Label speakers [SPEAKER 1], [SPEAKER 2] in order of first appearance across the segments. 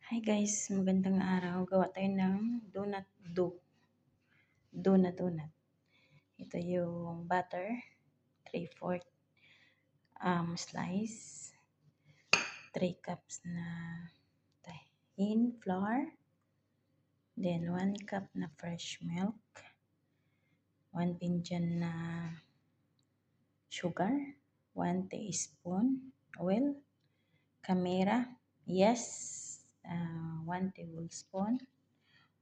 [SPEAKER 1] Hi guys, magandang araw. Gawa tayo ng donut dough. Donut. Ito yung butter, 3/4 slice, 3 cups na tahin, flour, then 1 cup na fresh milk, 1 pinjan na sugar, 1 teaspoon oil, camera, yes, 1 tablespoon,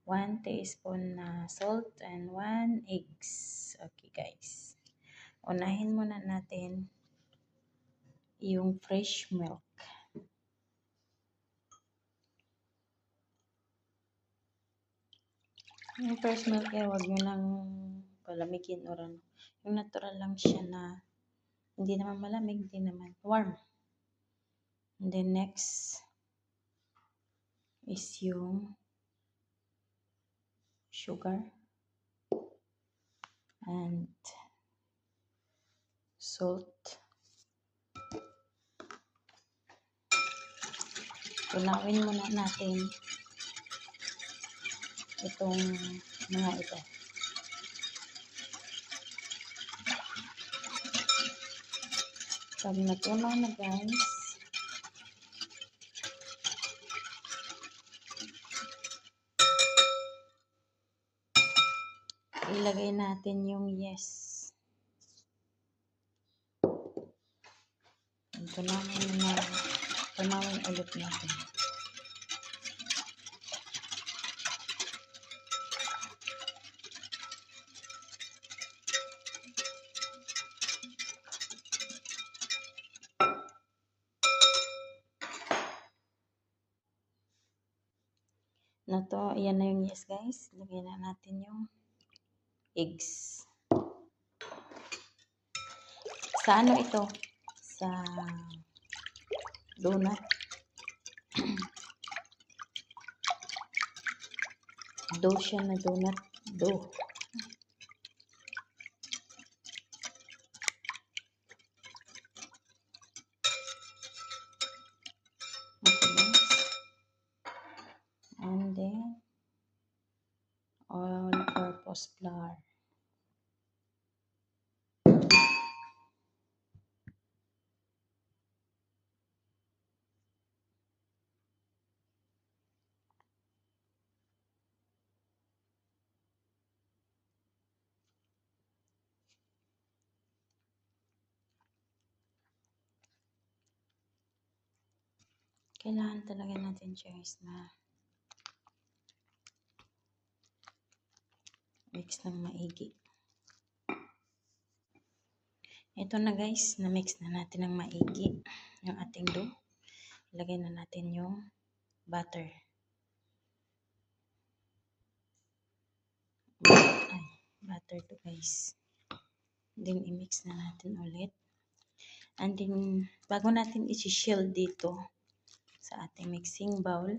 [SPEAKER 1] 1 teaspoon na salt, and 1 eggs. Okay guys. Unahin muna natin yung fresh milk. Yung fresh milk eh, huwag nyo nang palamigin or ano. Yung natural lang siya na hindi naman malamig, hindi naman warm. And then next is yung sugar and salt. Tunawin muna natin itong mga ito. Pag natunaw na guys, ilagay natin yung yes. Tunawin ulit natin. Yan na yung yes guys. Lagay na natin yung eggs. Sa ano ito? Sa donut. Dough siya na donut. Dough. Okay guys. And then all-purpose flour. Kailangan talaga natin guys na mix ng maigi. Ito na guys, na-mix na natin ng maigi yung ating dough. Ilagay na natin yung butter. Butter to guys. Then i-mix na natin ulit. And then bago natin i-shield dito sa ating mixing bowl,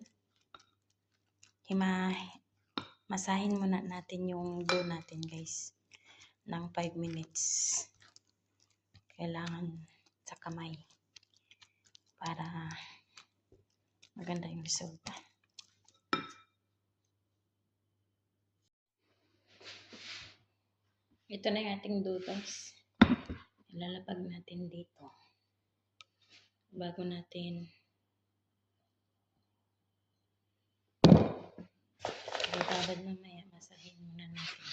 [SPEAKER 1] masahin muna natin yung dough natin guys ng 5 minutes. Kailangan sa kamay para maganda yung resulta. Ito na yung ating dough guys. Ilalapag natin dito bago natin babad mamaya. Masahin muna natin.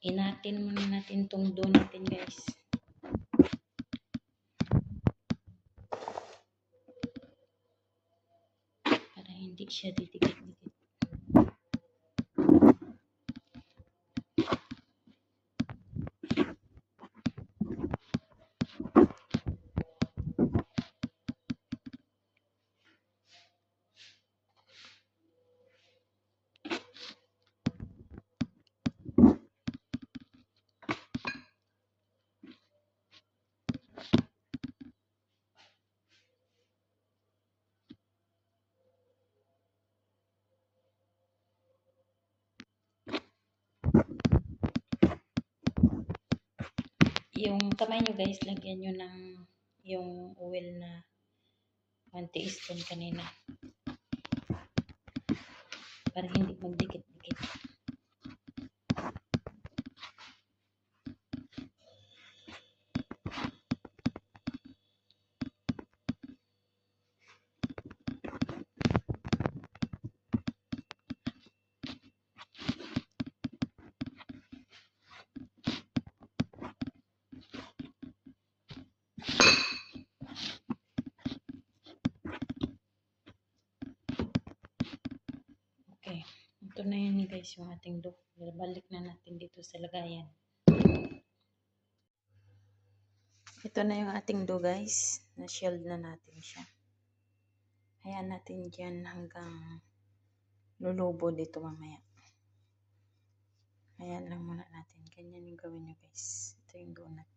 [SPEAKER 1] Inatin muna natin tong dough natin guys. Para hindi siya didikit-dikit. yung kamay nyo guys, lagyan nyo ng yung oil na 1 teaspoon kanina. Para hindi magdikit-dikit. Okay. Ito na yun guys, yung ating dough. Balik na natin dito sa lagayan. Ito na yung ating dough guys. Na-shield na natin siya. Hayaan natin dyan hanggang lulubo dito mamaya. Hayaan lang muna natin. Ganyan yung gawin nyo guys. Ito yung donut.